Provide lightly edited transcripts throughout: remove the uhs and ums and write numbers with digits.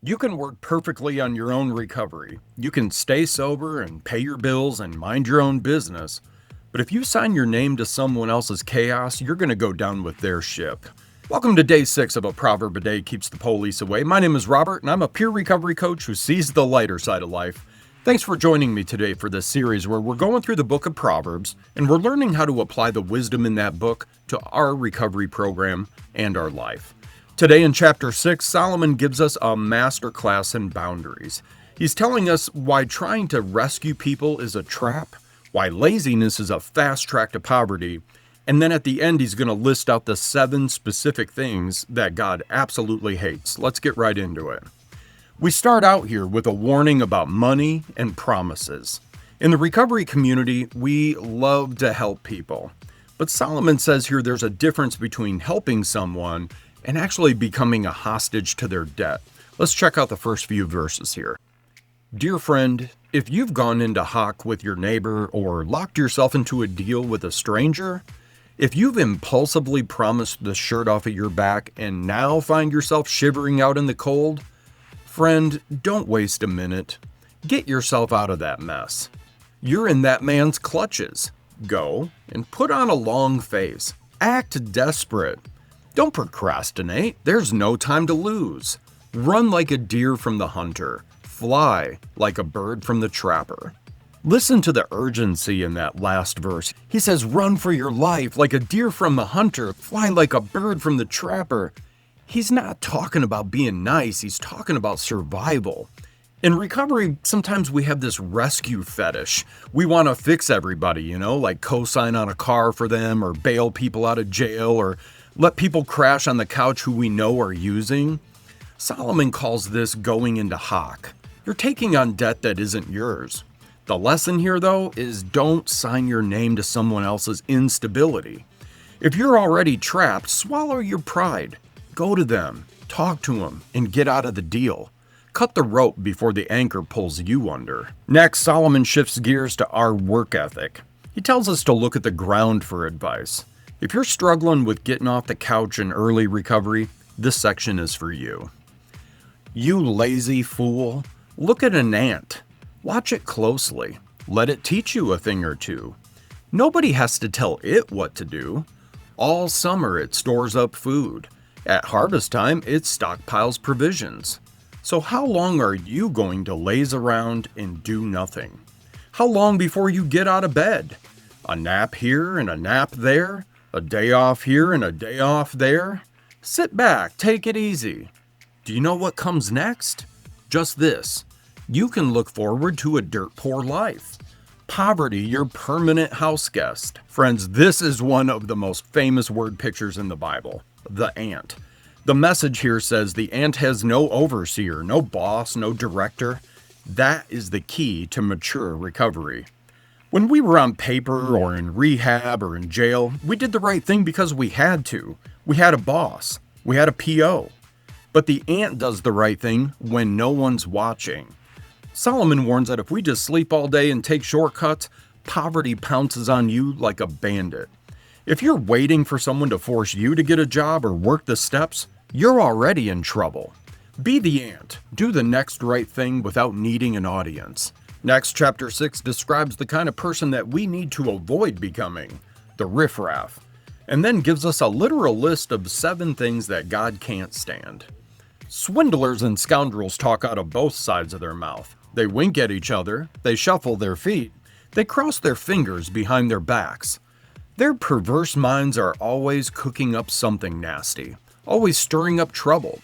You can work perfectly on your own recovery. You can stay sober and pay your bills and mind your own business. But if you sign your name to someone else's chaos, you're going to go down with their ship. Welcome to day 6 of A Proverb a Day Keeps the Police Away. My name is Robert, and I'm a peer recovery coach who sees the lighter side of life. Thanks for joining me today for this series where we're going through the book of Proverbs, and we're learning how to apply the wisdom in that book to our recovery program and our life. Today in chapter 6, Solomon gives us a masterclass in boundaries. He's telling us why trying to rescue people is a trap, why laziness is a fast track to poverty, and then at the end he's going to list out the 7 specific things that God absolutely hates. Let's get right into it. We start out here with a warning about money and promises. In the recovery community, we love to help people. But Solomon says here there's a difference between helping someone and actually becoming a hostage to their debt. Let's check out the first few verses here. Dear friend, if you've gone into hock with your neighbor or locked yourself into a deal with a stranger, if you've impulsively promised the shirt off of your back and now find yourself shivering out in the cold, friend, don't waste a minute. Get yourself out of that mess. You're in that man's clutches. Go and put on a long face. Act desperate. Don't procrastinate. There's no time to lose. Run like a deer from the hunter. Fly like a bird from the trapper. Listen to the urgency in that last verse. He says, run for your life like a deer from the hunter. Fly like a bird from the trapper. He's not talking about being nice. He's talking about survival. In recovery, sometimes we have this rescue fetish. We want to fix everybody, like co-sign on a car for them or bail people out of jail or let people crash on the couch who we know are using. Solomon calls this going into hock. You're taking on debt that isn't yours. The lesson here, though, is don't sign your name to someone else's instability. If you're already trapped, swallow your pride. Go to them, talk to them, and get out of the deal. Cut the rope before the anchor pulls you under. Next, Solomon shifts gears to our work ethic. He tells us to look at the ground for advice. If you're struggling with getting off the couch in early recovery, this section is for you. You lazy fool, look at an ant. Watch it closely. Let it teach you a thing or two. Nobody has to tell it what to do. All summer it stores up food. At harvest time, it stockpiles provisions. So how long are you going to laze around and do nothing? How long before you get out of bed? A nap here and a nap there? A day off here and a day off there? Sit back, take it easy. Do you know what comes next? Just this. You can look forward to a dirt poor life. Poverty, your permanent house guest. Friends, this is one of the most famous word pictures in the Bible, the ant. The message here says the ant has no overseer, no boss, no director. That is the key to mature recovery. When we were on paper or in rehab or in jail, we did the right thing because we had to. We had a boss. We had a PO. But the ant does the right thing when no one's watching. Solomon warns that if we just sleep all day and take shortcuts, poverty pounces on you like a bandit. If you're waiting for someone to force you to get a job or work the steps, you're already in trouble. Be the ant. Do the next right thing without needing an audience. Next, chapter 6 describes the kind of person that we need to avoid becoming, the riffraff, and then gives us a literal list of 7 things that God can't stand. Swindlers and scoundrels talk out of both sides of their mouth. They wink at each other, they shuffle their feet, they cross their fingers behind their backs. Their perverse minds are always cooking up something nasty, always stirring up trouble.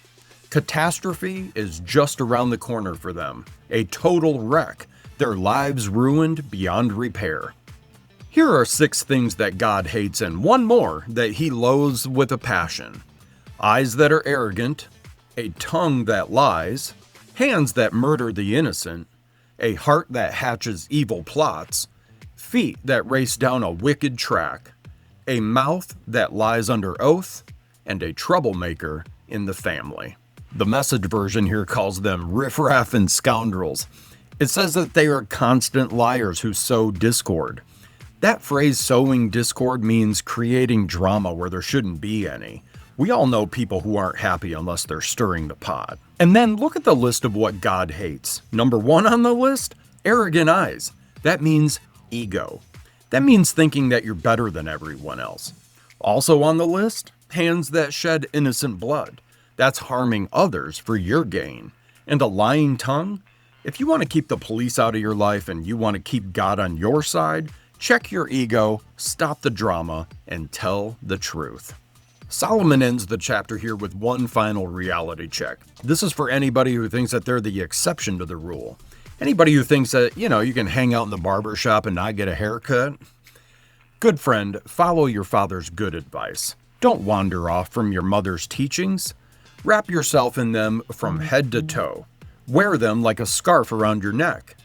Catastrophe is just around the corner for them, a total wreck. Their lives ruined beyond repair. Here are 6 things that God hates and one more that he loathes with a passion. Eyes that are arrogant, a tongue that lies, hands that murder the innocent, a heart that hatches evil plots, feet that race down a wicked track, a mouth that lies under oath, and a troublemaker in the family. The Message version here calls them riffraff and scoundrels. It says that they are constant liars who sow discord. That phrase, sowing discord, means creating drama where there shouldn't be any. We all know people who aren't happy unless they're stirring the pot. And then look at the list of what God hates. Number 1 on the list, arrogant eyes. That means ego. That means thinking that you're better than everyone else. Also on the list, hands that shed innocent blood. That's harming others for your gain. And a lying tongue? If you want to keep the police out of your life and you want to keep God on your side, check your ego, stop the drama, and tell the truth. Solomon ends the chapter here with one final reality check. This is for anybody who thinks that they're the exception to the rule. Anybody who thinks that, you can hang out in the barber shop and not get a haircut. Good friend, follow your father's good advice. Don't wander off from your mother's teachings. Wrap yourself in them from head to toe. Wear them like a scarf around your neck.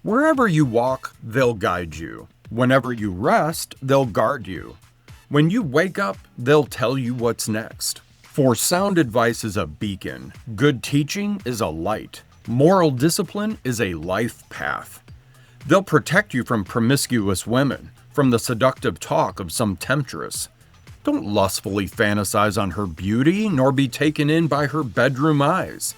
Wherever you walk, they'll guide you. Whenever you rest, they'll guard you. When you wake up, they'll tell you what's next. For sound advice is a beacon. Good teaching is a light. Moral discipline is a life path. They'll protect you from promiscuous women, from the seductive talk of some temptress. Don't lustfully fantasize on her beauty, nor be taken in by her bedroom eyes.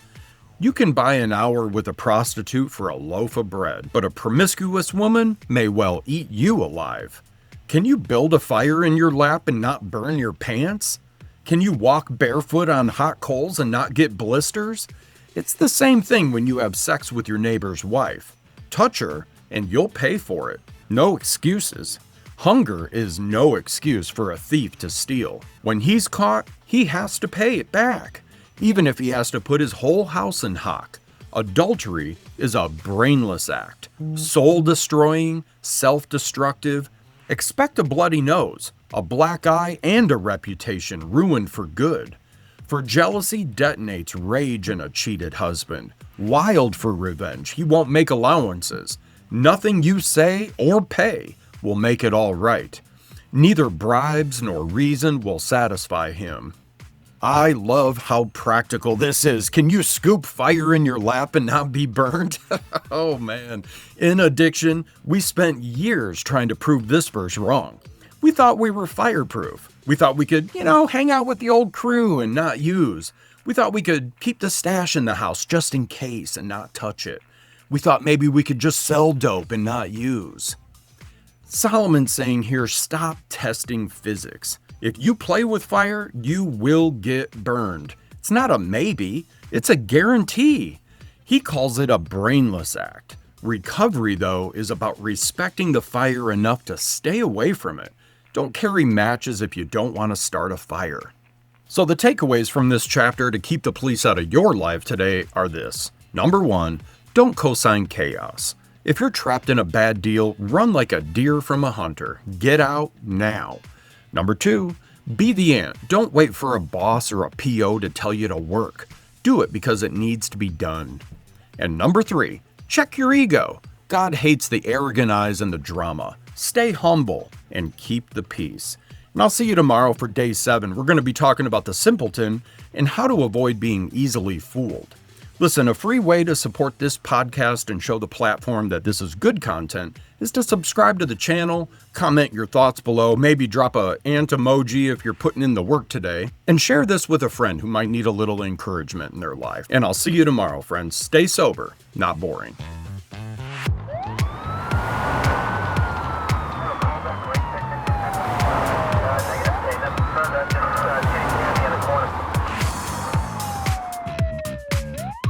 You can buy an hour with a prostitute for a loaf of bread, but a promiscuous woman may well eat you alive. Can you build a fire in your lap and not burn your pants? Can you walk barefoot on hot coals and not get blisters? It's the same thing when you have sex with your neighbor's wife. Touch her, and you'll pay for it. No excuses. Hunger is no excuse for a thief to steal. When he's caught, he has to pay it back, even if he has to put his whole house in hock. Adultery is a brainless act, soul-destroying, self-destructive. Expect a bloody nose, a black eye, and a reputation ruined for good. For jealousy detonates rage in a cheated husband. Wild for revenge, he won't make allowances. Nothing you say or pay will make it all right. Neither bribes nor reason will satisfy him. I love how practical this is. Can you scoop fire in your lap and not be burned? Oh man. In addiction, we spent years trying to prove this verse wrong. We thought we were fireproof. We thought we could, hang out with the old crew and not use. We thought we could keep the stash in the house just in case and not touch it. We thought maybe we could just sell dope and not use. Solomon's saying here, stop testing physics. If you play with fire, you will get burned. It's not a maybe, it's a guarantee. He calls it a brainless act. Recovery, though, is about respecting the fire enough to stay away from it. Don't carry matches if you don't want to start a fire. So the takeaways from this chapter to keep the police out of your life today are this. Number 1, don't co-sign chaos. If you're trapped in a bad deal, run like a deer from a hunter. Get out now. Number 2, be the ant. Don't wait for a boss or a PO to tell you to work. Do it because it needs to be done. And number 3, check your ego. God hates the arrogant eyes and the drama. Stay humble and keep the peace. And I'll see you tomorrow for day 7. We're going to be talking about the simpleton and how to avoid being easily fooled. Listen, a free way to support this podcast and show the platform that this is good content is to subscribe to the channel, comment your thoughts below, maybe drop a ant emoji if you're putting in the work today, and share this with a friend who might need a little encouragement in their life. And I'll see you tomorrow, friends. Stay sober, not boring.